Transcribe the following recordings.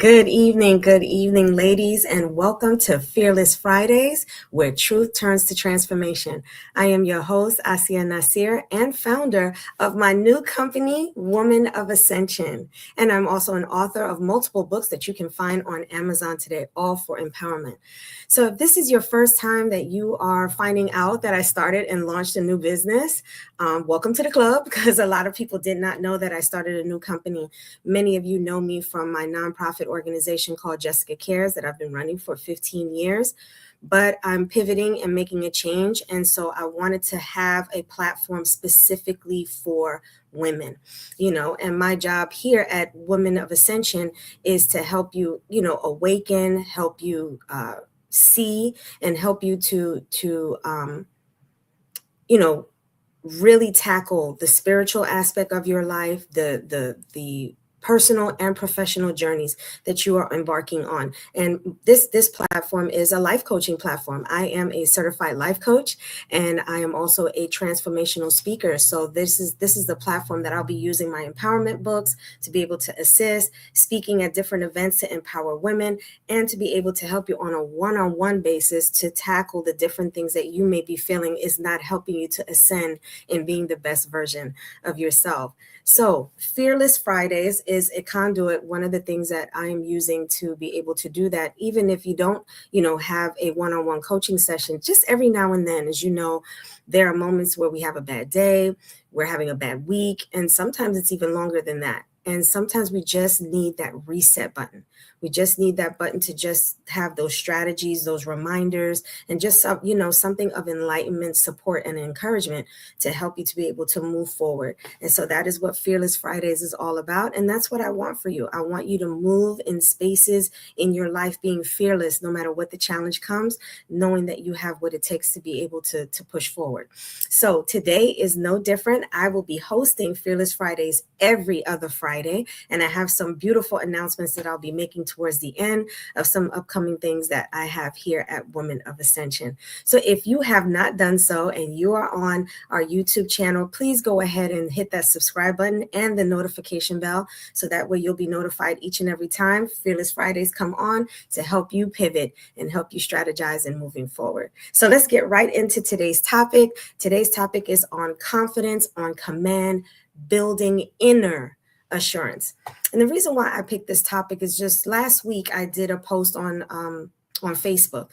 Good evening, ladies, and welcome to Fearless Fridays, where truth turns to transformation. I am your host, Asia Nasir, and founder of my new company, Woman of Ascension. And I'm also an author of multiple books that you can find on Amazon today, all for empowerment. So if this is your first time that you are finding out that I started and launched a new business, welcome to the club, because a lot of people did not know that I started a new company. Many of you know me from my nonprofit organization called Jessica Cares that I've been running for 15 years, but I'm pivoting and making a change. And so I wanted to have a platform specifically for women, and my job here at Women of Ascension is to help you, awaken, help you see, and help you to really tackle the spiritual aspect of your life, the personal and professional journeys that you are embarking on. And this platform is a life coaching platform. I am a certified life coach, and I am also a transformational speaker. So this is the platform that I'll be using my empowerment books to be able to assist, speaking at different events to empower women, and to be able to help you on a one-on-one basis to tackle the different things that you may be feeling is not helping you to ascend in being the best version of yourself. So Fearless Fridays is a conduit, one of the things that I am using to be able to do that. Even if you don't, have a one-on-one coaching session, just every now and then, as you know, there are moments where we have a bad day, we're having a bad week, and sometimes it's even longer than that. And sometimes we just need that reset button. We just need that button to just have those strategies, those reminders, and just, something of enlightenment, support, and encouragement to help you to be able to move forward. And so that is what Fearless Fridays is all about. And that's what I want for you. I want you to move in spaces in your life being fearless, no matter what the challenge comes, knowing that you have what it takes to be able to push forward. So today is no different. I will be hosting Fearless Fridays every other Friday, and I have some beautiful announcements that I'll be making towards the end of some upcoming things that I have here at Women of Ascension. So if you have not done so and you are on our YouTube channel, please go ahead and hit that subscribe button and the notification bell, so that way you'll be notified each and every time Fearless Fridays come on to help you pivot and help you strategize in moving forward. So let's get right into today's topic. Today's topic is on confidence, on command, building inner assurance. And the reason why I picked this topic is just last week I did a post on Facebook,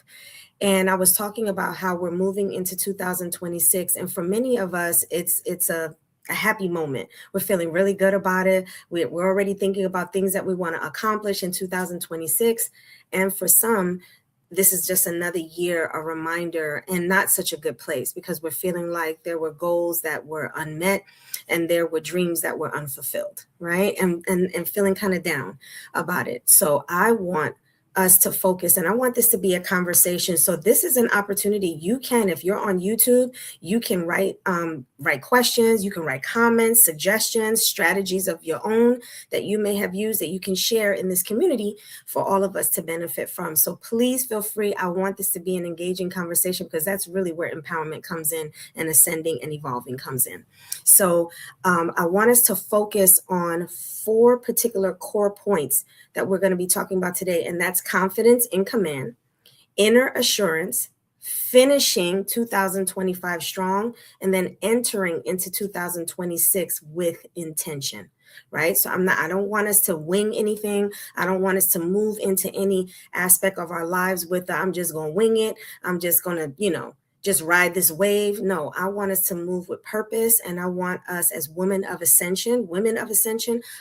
and I was talking about how we're moving into 2026, and for many of us, it's a happy moment. We're feeling really good about it. We're already thinking about things that we want to accomplish in 2026, and for some, this is just another year, a reminder, and not such a good place, because we're feeling like there were goals that were unmet and there were dreams that were unfulfilled, right? And feeling kind of down about it. So I want us to focus, and I want this to be a conversation. So this is an opportunity. You can, if you're on YouTube, you can write questions, you can write comments, suggestions, strategies of your own that you may have used that you can share in this community for all of us to benefit from. So please feel free. I want this to be an engaging conversation, because that's really where empowerment comes in and ascending and evolving comes in. So I want us to focus on 4 particular core points that we're going to be talking about today, and that's confidence in command, inner assurance, finishing 2025 strong, and then entering into 2026 with intention. Right? So I don't want us to wing anything. I don't want us to move into any aspect of our lives with I'm just going to wing it. I'm just going to, just ride this wave. No, I want us to move with purpose. And I want us as women of ascension,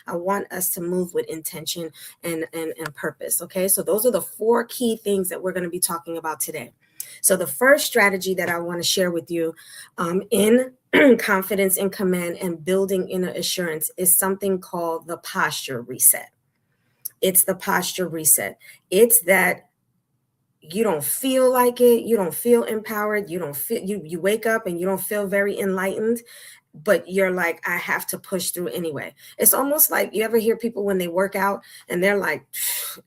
I want us to move with intention and purpose. Okay. So those are the 4 key things that we're going to be talking about today. So the first strategy that I want to share with you in confidence in command and building inner assurance is something called the posture reset. It's the posture reset. It's that you don't feel like it, you don't feel empowered, you wake up and you don't feel very enlightened, but you're like, I have to push through anyway. It's almost like, you ever hear people when they work out and they're like,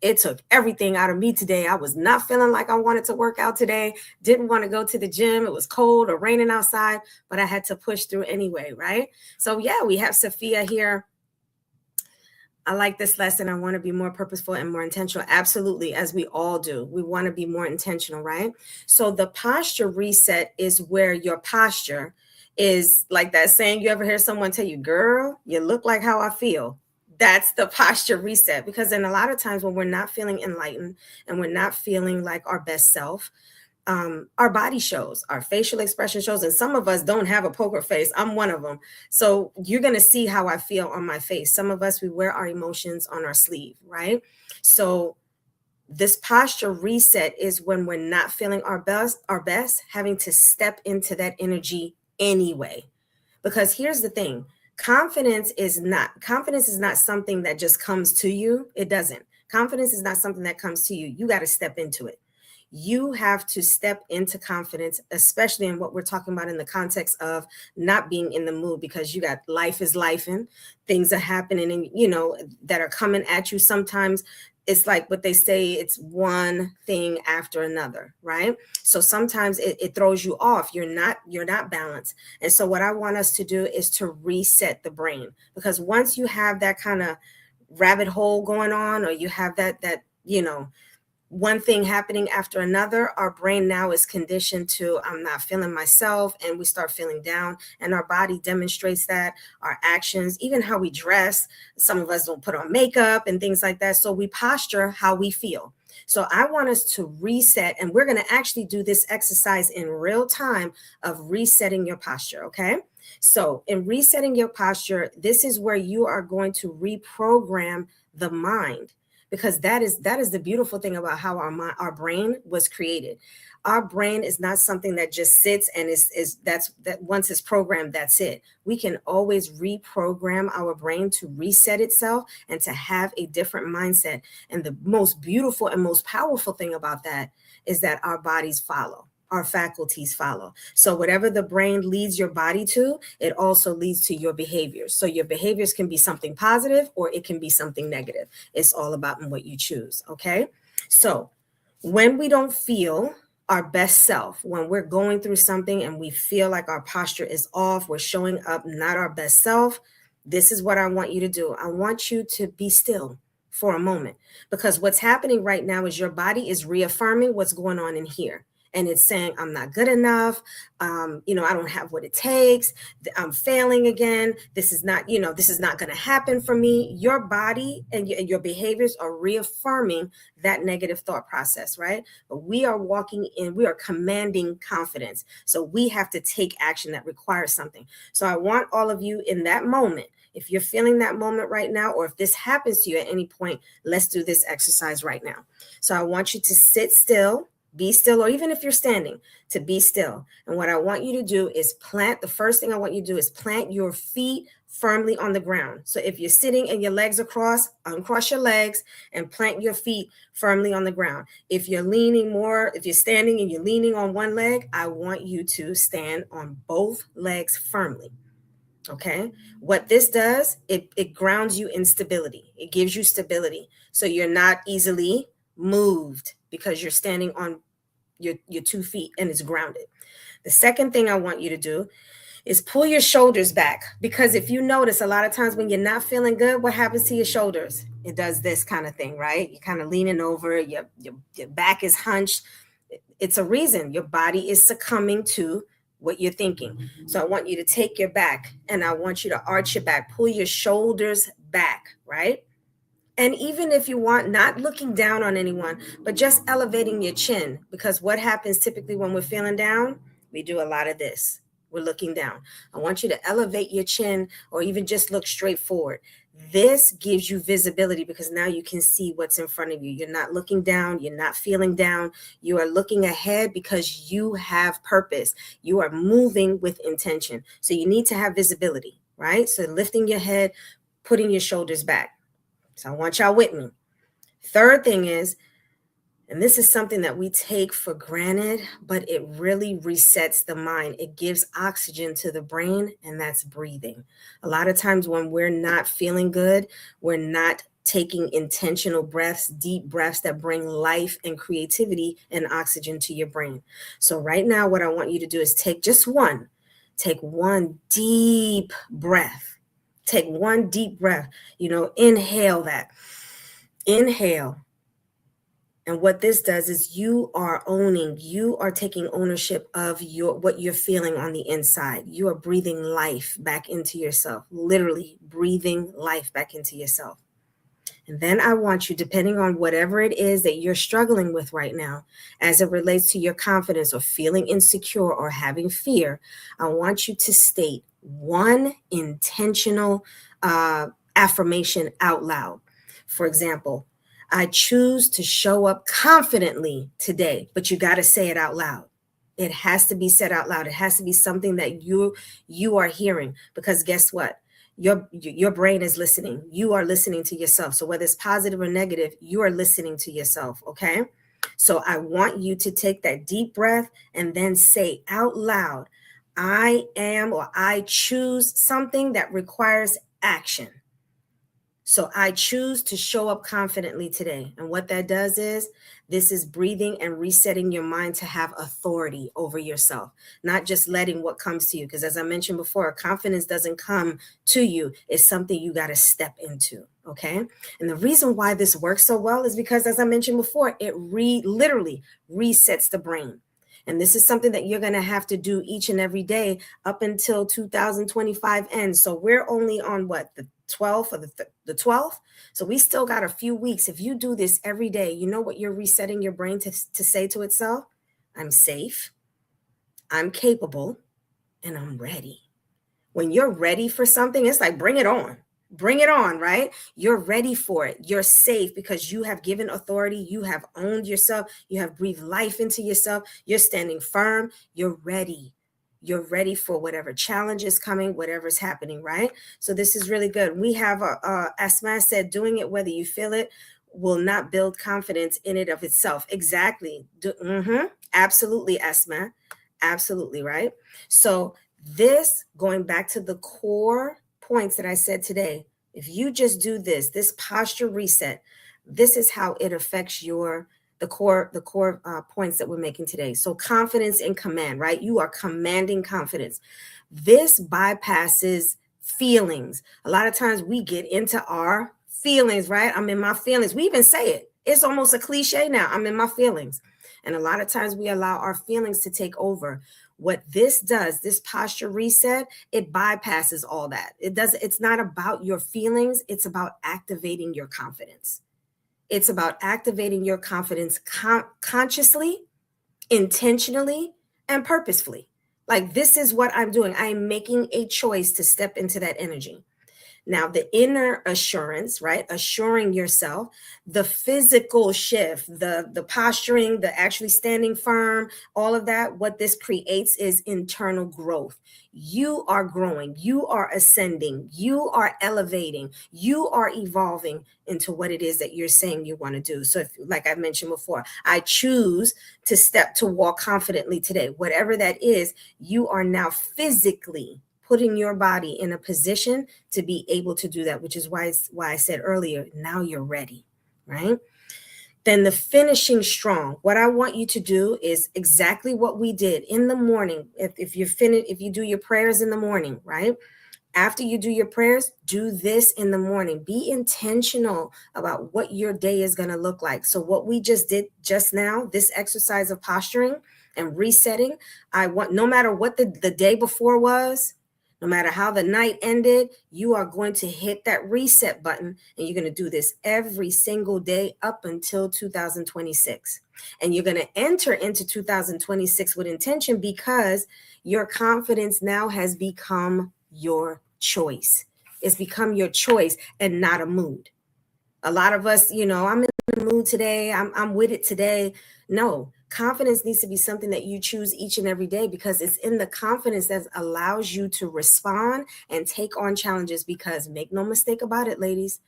it took everything out of me today. I was not feeling like I wanted to work out today, didn't want to go to the gym. It was cold or raining outside, but I had to push through anyway, right? So yeah, we have Sophia here I like this lesson. I want to be more purposeful and more intentional. Absolutely, as we all do. We want to be more intentional, right? So the posture reset is where your posture is like that saying you ever hear someone tell you, girl, you look like how I feel. That's the posture reset. Because then a lot of times when we're not feeling enlightened and we're not feeling like our best self, our body shows, our facial expression shows, and some of us don't have a poker face. I'm one of them. So you're going to see how I feel on my face. Some of us, we wear our emotions on our sleeve, right? So this posture reset is when we're not feeling our best, having to step into that energy anyway. Because here's the thing, confidence is not something that just comes to you. It doesn't. Confidence is not something that comes to you. You got to step into it. You have to step into confidence, especially in what we're talking about in the context of not being in the mood, because you got life is life and things are happening and that are coming at you. Sometimes it's like what they say, it's one thing after another, right? So sometimes it throws you off. You're not balanced. And so what I want us to do is to reset the brain, because once you have that kind of rabbit hole going on, or you have that one thing happening after another, our brain now is conditioned to, I'm not feeling myself, and we start feeling down, and our body demonstrates that. Our actions, even how we dress, some of us don't put on makeup and things like that. So we posture how we feel. So I want us to reset, and we're going to actually do this exercise in real time of resetting your posture. Okay. So in resetting your posture, this is where you are going to reprogram the mind, because that is the beautiful thing about how our brain was created. Our brain is not something that just sits and that once it's programmed, that's it. We can always reprogram our brain to reset itself and to have a different mindset. And the most beautiful and most powerful thing about that is that our bodies follow. Our faculties follow. So whatever the brain leads your body to, it also leads to your behaviors. So your behaviors can be something positive or it can be something negative. It's all about what you choose. Okay. So when we don't feel our best self, when we're going through something and we feel like our posture is off, we're showing up not our best self, this is what I want you to do. I want you to be still for a moment, because what's happening right now is your body is reaffirming what's going on in here. And it's saying, I'm not good enough. I don't have what it takes. I'm failing again. This is not going to happen for me. Your body and your behaviors are reaffirming that negative thought process, right? But we are commanding confidence. So we have to take action that requires something. So I want all of you in that moment, if you're feeling that moment right now, or if this happens to you at any point, let's do this exercise right now. So I want you to sit still. Be still, or even if you're standing, to be still. And what I want you to do is the first thing I want you to do is plant your feet firmly on the ground. So if you're sitting and your legs are crossed, uncross your legs and plant your feet firmly on the ground. If you're standing and you're leaning on one leg, I want you to stand on both legs firmly. Okay. What this does, it grounds you in stability. It gives you stability. So you're not easily moved because you're standing on your 2 feet and it's grounded. The second thing I want you to do is pull your shoulders back, because if you notice, a lot of times when you're not feeling good, what happens to your shoulders? It does this kind of thing, right? You're kind of leaning over, your back is hunched. It's a reason. Your body is succumbing to what you're thinking. So I want you to take your back and I want you to arch your back, pull your shoulders back, right? And even if you want, not looking down on anyone, but just elevating your chin, because what happens typically when we're feeling down, we do a lot of this. We're looking down. I want you to elevate your chin or even just look straight forward. This gives you visibility, because now you can see what's in front of you. You're not looking down. You're not feeling down. You are looking ahead because you have purpose. You are moving with intention. So you need to have visibility, right? So lifting your head, putting your shoulders back. So I want y'all with me. Third thing is, and this is something that we take for granted, but it really resets the mind. It gives oxygen to the brain, and that's breathing. A lot of times when we're not feeling good, we're not taking intentional breaths, deep breaths that bring life and creativity and oxygen to your brain. So right now, what I want you to do is take one deep breath. Take one deep breath, inhale that. Inhale. And what this does is you are taking ownership of what you're feeling on the inside. You are breathing life back into yourself, literally breathing life back into yourself. And then I want you, depending on whatever it is that you're struggling with right now, as it relates to your confidence or feeling insecure or having fear, I want you to state one intentional affirmation out loud. For example, I choose to show up confidently today, but you got to say it out loud. It has to be said out loud. It has to be something that you are hearing, because guess what? Your brain is listening. You are listening to yourself. So whether it's positive or negative, you are listening to yourself. Okay. So I want you to take that deep breath and then say out loud, I am, or I choose something that requires action. So I choose to show up confidently today. And what that does is, this is breathing and resetting your mind to have authority over yourself, not just letting what comes to you. Because as I mentioned before, confidence doesn't come to you. It's something you got to step into. Okay. And the reason why this works so well is because, as I mentioned before, it literally resets the brain. And this is something that you're going to have to do each and every day up until 2025 ends. So we're only on the 12th or the 12th. So we still got a few weeks. If you do this every day, you know what you're resetting your brain to say to itself? I'm safe, I'm capable, and I'm ready. When you're ready for something, it's like, bring it on. Bring it on, right? You're ready for it. You're safe because you have given authority. You have owned yourself. You have breathed life into yourself. You're standing firm. You're ready. You're ready for whatever challenge is coming, whatever's happening, right? So this is really good. We have, Asma said, doing it whether you feel it will not build confidence in it of itself. Exactly. Absolutely, Asma. Absolutely, right? So this, going back to the core points that I said today, if you just do this posture reset, this is how it affects the core points that we're making today. So confidence and command, right? You are commanding confidence. This bypasses feelings. A lot of times we get into our feelings, right? I'm in my feelings. We even say it. It's almost a cliche now. I'm in my feelings. And a lot of times we allow our feelings to take over. What this does, this posture reset, it bypasses all that. It's not about your feelings. It's about activating your confidence. It's about activating your confidence consciously, intentionally, and purposefully. Like, this is what I'm doing. I am making a choice to step into that energy. Now, the inner assurance, right? Assuring yourself, the physical shift, the posturing, the actually standing firm, all of that, what this creates is internal growth. You are growing, you are ascending, you are elevating, you are evolving into what it is that you're saying you want to do. So, like I mentioned before, I choose to walk confidently today. Whatever that is, you are now physically putting your body in a position to be able to do that, which is why I said earlier, now you're ready, right? Then the finishing strong. What I want you to do is exactly what we did in the morning. If you do your prayers in the morning, right? After you do your prayers, do this in the morning. Be intentional about what your day is going to look like. So what we just did just now, this exercise of posturing and resetting, I want, no matter what the day before was, no matter how the night ended, you are going to hit that reset button, and you're going to do this every single day up until 2026. And you're going to enter into 2026 with intention, because your confidence now has become your choice. It's become your choice and not a mood. A lot of us, I'm in the mood today. I'm with it today. No, confidence needs to be something that you choose each and every day, because it's in the confidence that allows you to respond and take on challenges. Because make no mistake about it, ladies,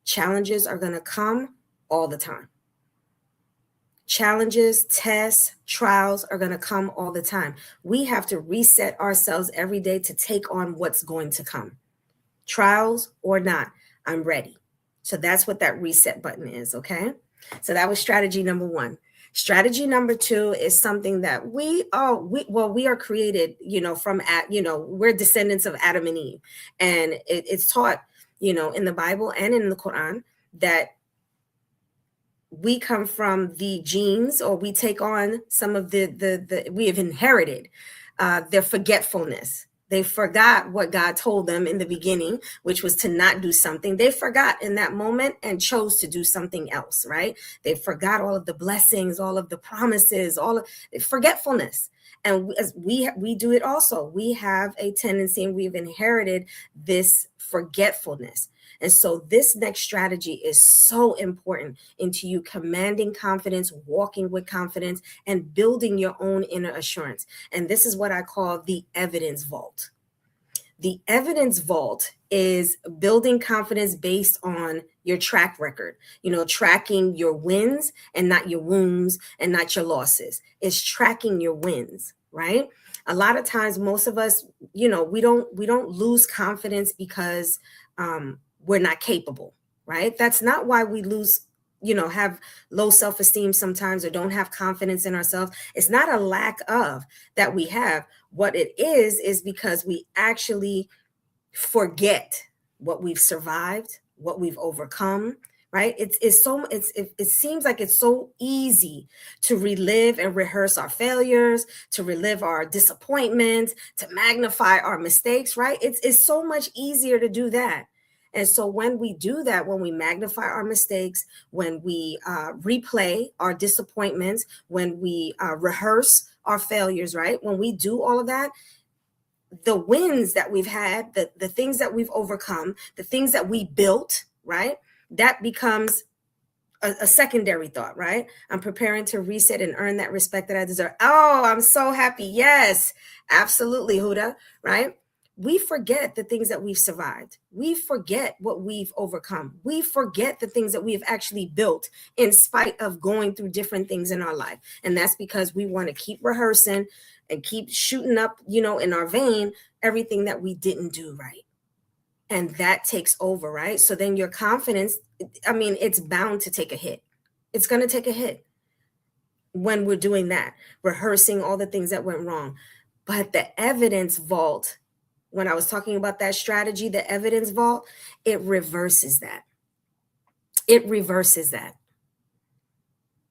challenges are going to come all the time. Challenges, tests, trials are going to come all the time. We have to reset ourselves every day to take on what's going to come. Trials or not, I'm ready. So that's what that reset button is, okay? So that was strategy number one. Strategy number 2 is something that we are created, we're descendants of Adam and Eve. And it's taught, in the Bible and in the Quran, that we come from the genes, or we take on some of the we have inherited their forgetfulness. They forgot what God told them in the beginning, which was to not do something. They forgot in that moment and chose to do something else, right? They forgot all of the blessings, all of the promises, all of forgetfulness. And as we do it also. We have a tendency, and we've inherited this forgetfulness. And so this next strategy is so important into you commanding confidence, walking with confidence, and building your own inner assurance. And this is what I call the evidence vault. The evidence vault is building confidence based on your track record, tracking your wins and not your wounds and not your losses. It's tracking your wins, right? A lot of times, most of us, we don't lose confidence because we're not capable, right? That's not why we lose, have low self-esteem sometimes, or don't have confidence in ourselves. It's not a lack of that we have. What it is because we actually forget what we've survived, what we've overcome, right? It seems like it's so easy to relive and rehearse our failures, to relive our disappointments, to magnify our mistakes, right? It's so much easier to do that. And so when we do that, when we magnify our mistakes, when we replay our disappointments, when we rehearse our failures, right? When we do all of that, the wins that we've had, the things that we've overcome, the things that we built, right? That becomes a secondary thought, right? I'm preparing to reset and earn that respect that I deserve. Oh, I'm so happy. Yes, absolutely, Huda, right? We forget the things that we've survived. We forget what we've overcome. We forget the things that we have actually built in spite of going through different things in our life. And that's because we want to keep rehearsing and keep shooting up, in our vein, everything that we didn't do right. And that takes over, right? So then your confidence, it's bound to take a hit. It's going to take a hit when we're doing that, rehearsing all the things that went wrong. But the evidence vault, when I was talking about that strategy, the evidence vault, it reverses that. It reverses that.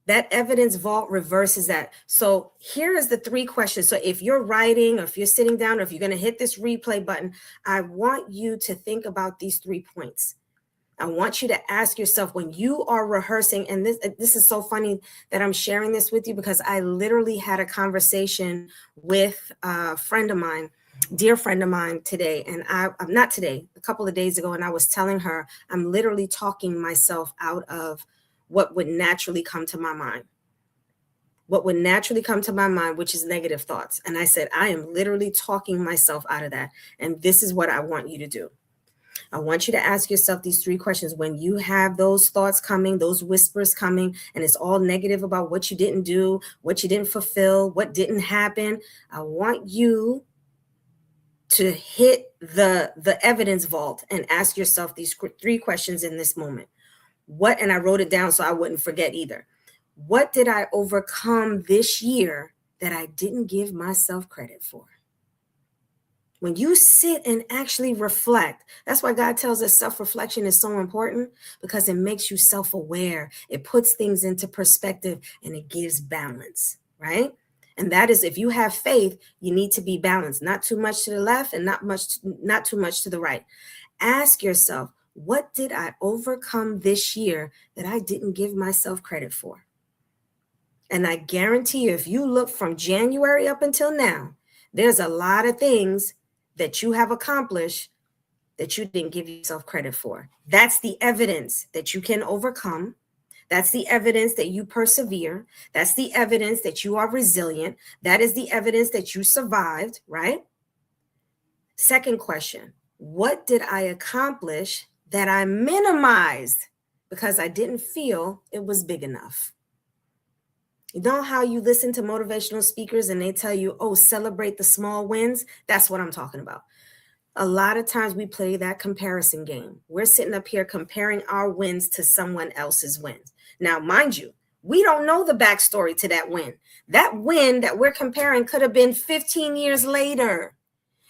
That evidence vault reverses that. So here is the 3 questions. So if you're writing, or if you're sitting down, or if you're going to hit this replay button, I want you to think about these 3 points. I want you to ask yourself, when you are rehearsing, and this is so funny that I'm sharing this with you, because I literally had a conversation with a friend of mine, dear friend of mine today. And I'm not today, a couple of days ago. And I was telling her, I'm literally talking myself out of what would naturally come to my mind. What would naturally come to my mind, which is negative thoughts. And I said, I am literally talking myself out of that. And this is what I want you to do. I want you to ask yourself these 3 questions. When you have those thoughts coming, those whispers coming, and it's all negative about what you didn't do, what you didn't fulfill, what didn't happen, I want you to hit the evidence vault and ask yourself these 3 questions in this moment. And I wrote it down so I wouldn't forget either. What did I overcome this year that I didn't give myself credit for? When you sit and actually reflect, that's why God tells us self-reflection is so important, because it makes you self-aware. It puts things into perspective, and it gives balance, right? And that is, if you have faith, you need to be balanced, not too much to the left and not too much to the right. Ask yourself, what did I overcome this year that I didn't give myself credit for? And I guarantee you, if you look from January up until now, there's a lot of things that you have accomplished that you didn't give yourself credit for. That's the evidence that you can overcome. That's the evidence that you persevere. That's the evidence that you are resilient. That is the evidence that you survived, right? Second question, what did I accomplish that I minimized because I didn't feel it was big enough? You know how you listen to motivational speakers and they tell you, oh, celebrate the small wins? That's what I'm talking about. A lot of times we play that comparison game. We're sitting up here comparing our wins to someone else's wins. Now, mind you, We don't know the backstory to that win. That win that we're comparing could have been 15 years later.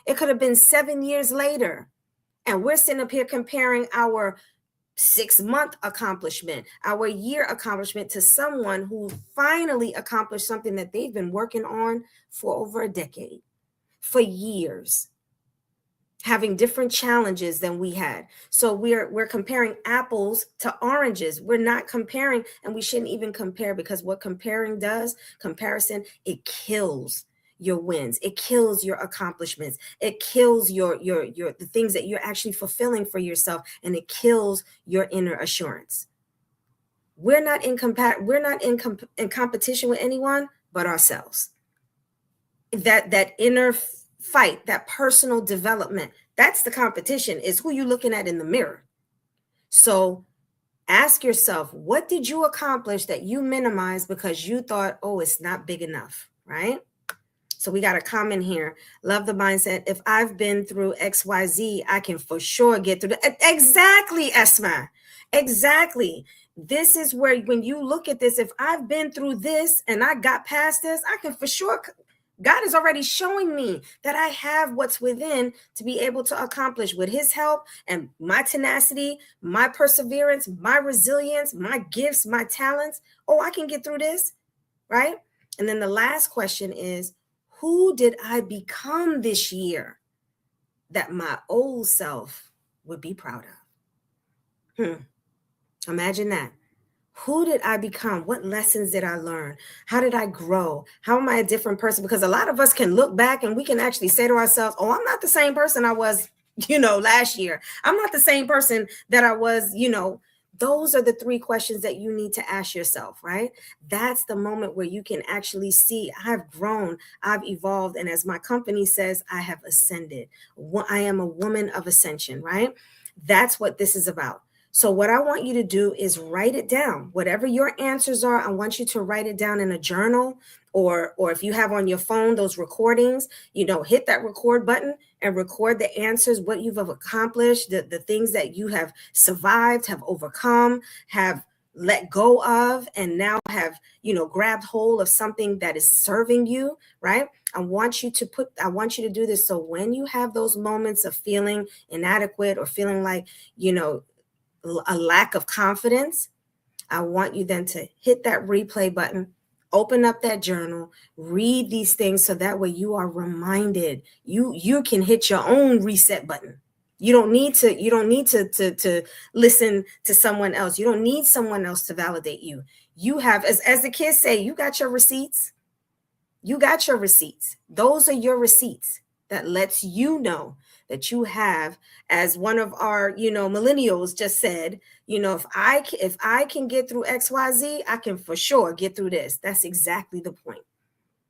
It could have been 7 years later. And we're sitting up here comparing our 6-month accomplishment, our year accomplishment to someone who finally accomplished something that they've been working on for over a decade, for years, having different challenges than we had. So we're comparing apples to oranges. We're not comparing, and we shouldn't even compare, because what comparing does, comparison, it kills your wins. It kills your accomplishments. It kills your the things that you're actually fulfilling for yourself, and it kills your inner assurance. We're not in competition with anyone but ourselves. That inner fight, that personal development, that's the competition, is who you looking at in the mirror. So ask yourself, what did you accomplish that you minimized because you thought, oh, it's not big enough, right? So we got a comment here. Love the mindset. If I've been through XYZ, I can for sure get through it. Exactly, Esma. Exactly. This is where, when you look at this, if I've been through this and I got past this, I can for sure. God is already showing me that I have what's within to be able to accomplish, with his help and my tenacity, my perseverance, my resilience, my gifts, my talents. Oh, I can get through this, right? And then the last question is, who did I become this year that my old self would be proud of? Imagine that. Who did I become? What lessons did I learn? How did I grow? How am I a different person? Because a lot of us can look back and we can actually say to ourselves, oh, I'm not the same person I was, last year. I'm not the same person that I was, Those are the 3 questions that you need to ask yourself, right? That's the moment where you can actually see, I've grown, I've evolved. And as my company says, I have ascended. I am a woman of ascension, right? That's what this is about. So what I want you to do is write it down. Whatever your answers are, I want you to write it down in a journal, or if you have on your phone those recordings, hit that record button and record the answers, what you've accomplished, the things that you have survived, have overcome, have let go of, and now have, grabbed hold of something that is serving you, right? I want you to do this. So when you have those moments of feeling inadequate or feeling like, a lack of confidence, I want you then to hit that replay button, open up that journal, read these things, so that way you are reminded. You can hit your own reset button. You don't need to listen to someone else. You don't need someone else to validate you. You have, as the kids say, you got your receipts. You got your receipts. Those are your receipts that lets you know that you have, as one of our, millennials just said, if I can get through XYZ, I can for sure get through this. That's exactly the point.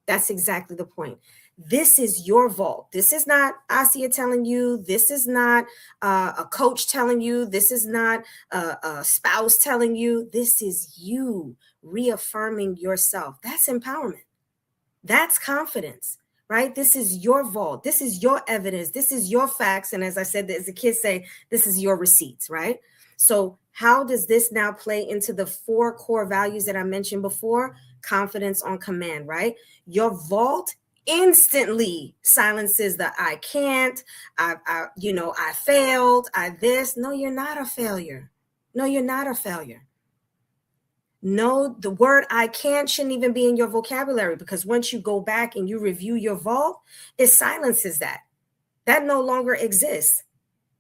That's exactly the point. This is your vault. This is not Asia telling you. This is not a coach telling you. This is not a spouse telling you. This is you reaffirming yourself. That's empowerment. That's confidence, right? This is your vault. This is your evidence. This is your facts. And as I said, as the kids say, this is your receipts, right? So how does this now play into the 4 core values that I mentioned before? Confidence on command, right? Your vault instantly silences the I can't, I failed, this. No, you're not a failure. No, you're not a failure. No, the word I can't shouldn't even be in your vocabulary, because once you go back and you review your vault, it silences that. That no longer exists,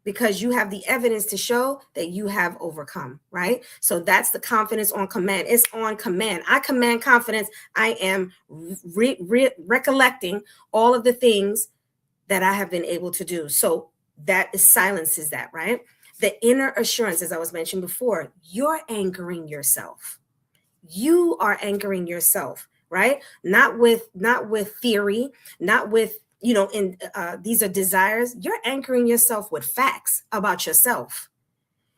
because you have the evidence to show that you have overcome, right? So that's the confidence on command. It's on command. I command confidence. I am recollecting all of the things that I have been able to do. So that silences that, right? The inner assurance, as I was mentioned before, you're anchoring yourself. You are anchoring yourself, right? Not with theory, not with, these are desires. You're anchoring yourself with facts about yourself.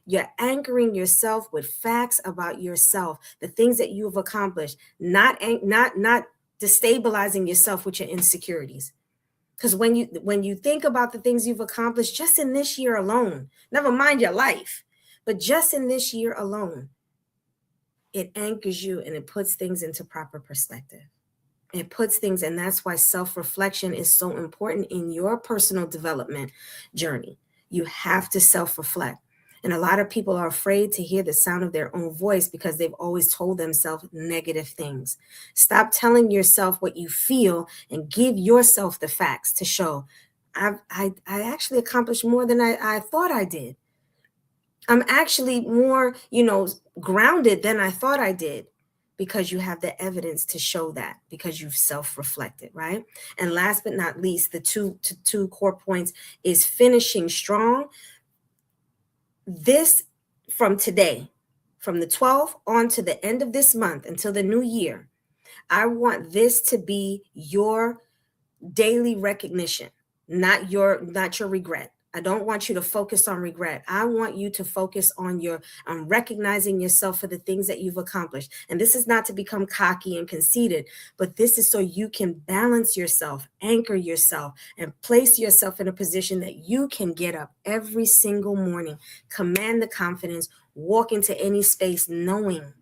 You're anchoring yourself with facts about yourself, the things that you've accomplished, not destabilizing yourself with your insecurities. Because when you think about the things you've accomplished just in this year alone, never mind your life, but just in this year alone, it anchors you and it puts things into proper perspective. It puts things, and that's why self-reflection is so important in your personal development journey. You have to self-reflect. And a lot of people are afraid to hear the sound of their own voice because they've always told themselves negative things. Stop telling yourself what you feel and give yourself the facts to show, I actually accomplished more than I thought I did. I'm actually more, grounded than I thought I did, because you have the evidence to show that, because you've self-reflected, right? And last but not least, the two core points is finishing strong. This, from today, from the 12th on to the end of this month until the new year, I want this to be your daily recognition, not your regret. I don't want you to focus on regret. I want you to focus on recognizing yourself for the things that you've accomplished. And this is not to become cocky and conceited, but this is so you can balance yourself, anchor yourself, and place yourself in a position that you can get up every single morning, command the confidence, walk into any space knowing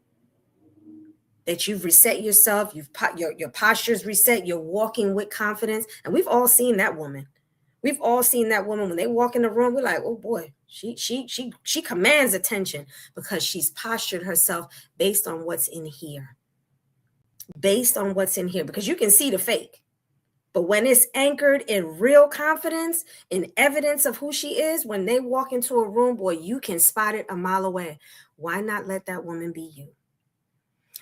that you've reset yourself, your posture's reset, you're walking with confidence. And we've all seen that woman. We've all seen that woman when they walk in the room, we're like, oh boy, she commands attention, because she's postured herself based on what's in here. Based on what's in here, because you can see the fake. But when it's anchored in real confidence, in evidence of who she is, when they walk into a room, boy, you can spot it a mile away. Why not let that woman be you?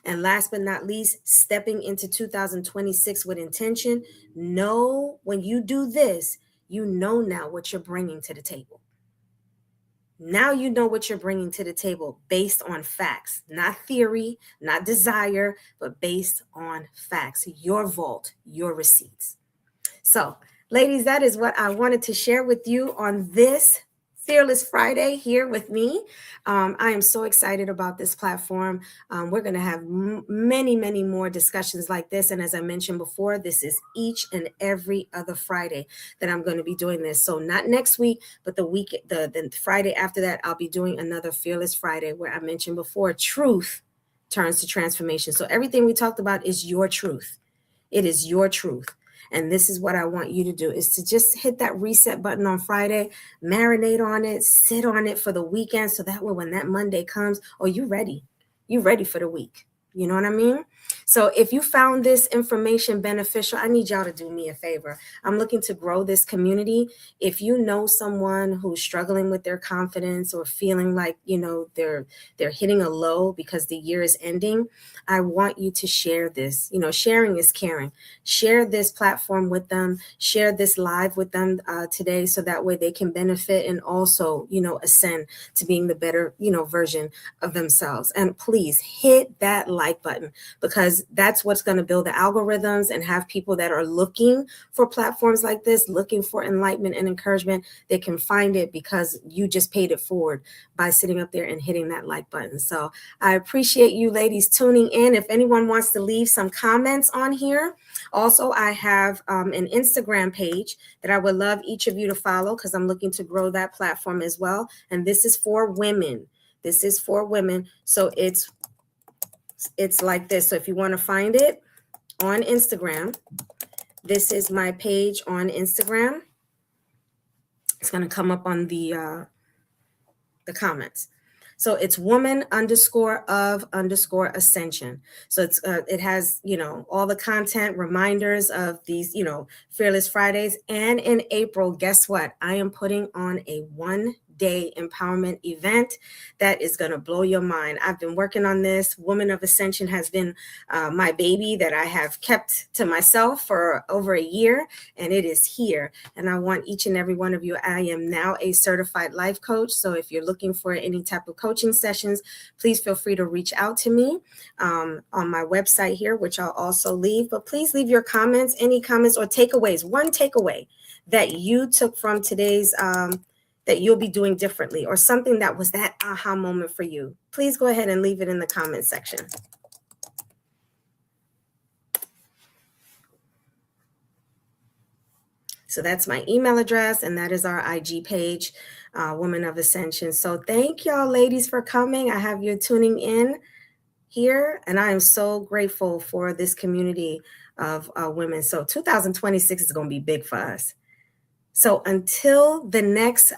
And last but not least, stepping into 2026 with intention. Know when you do this, you know now what you're bringing to the table. Now you know what you're bringing to the table based on facts, not theory, not desire, but based on facts. Your vault, your receipts. So, ladies, that is what I wanted to share with you on this Fearless Friday here with me. I am so excited about this platform. We're going to have many, many more discussions like this. And as I mentioned before, this is each and every other Friday that I'm going to be doing this. So not next week, but the Friday after that, I'll be doing another Fearless Friday, where I mentioned before, truth turns to transformation. So everything we talked about is your truth. It is your truth. And this is what I want you to do, is to just hit that reset button on Friday, marinate on it, sit on it for the weekend. So that way, when that Monday comes, oh, you're ready. You're ready for the week. You know what I mean? So if you found this information beneficial, I need y'all to do me a favor. I'm looking to grow this community. If you know someone who's struggling with their confidence, or feeling like, they're hitting a low because the year is ending, I want you to share this. Sharing is caring. Share this platform with them. Share this live with them today, so that way they can benefit and also, ascend to being the better, version of themselves. And please hit that like button, because that's what's going to build the algorithms and have people that are looking for platforms like this, looking for enlightenment and encouragement. They can find it because you just paid it forward by sitting up there and hitting that like button. So I appreciate you ladies tuning in. If anyone wants to leave some comments on here, also I have an Instagram page that I would love each of you to follow, because I'm looking to grow that platform as well. And this is for women. This is for women. So it's like this. So if you want to find it on Instagram, this is my page on Instagram. It's going to come up on the comments. So it's woman_of_ascension. So it has, all the content, reminders of these, Fearless Fridays. And in April, guess what? I am putting on a 1-day empowerment event that is going to blow your mind. I've been working on this. Woman of Ascension has been my baby that I have kept to myself for over a year, and it is here. And I want each and every one of you, I am now a certified life coach. So if you're looking for any type of coaching sessions, please feel free to reach out to me on my website here, which I'll also leave. But please leave your comments, any comments or takeaways. One takeaway that you took from today's that you'll be doing differently, or something that was that aha moment for you. Please go ahead and leave it in the comment section. So that's my email address, and that is our IG page, Woman of Ascension. So thank y'all ladies for coming. I have you tuning in. here, and I am so grateful for this community of women. So 2026 is going to be big for us. So until the next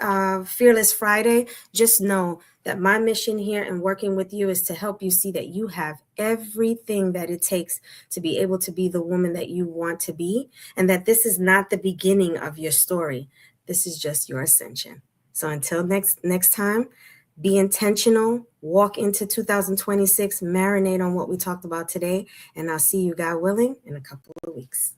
Fearless Friday, just know that my mission here and working with you is to help you see that you have everything that it takes to be able to be the woman that you want to be, and that this is not the beginning of your story. This is just your ascension. So until next time, be intentional, walk into 2026, marinate on what we talked about today, and I'll see you, God willing, in a couple of weeks.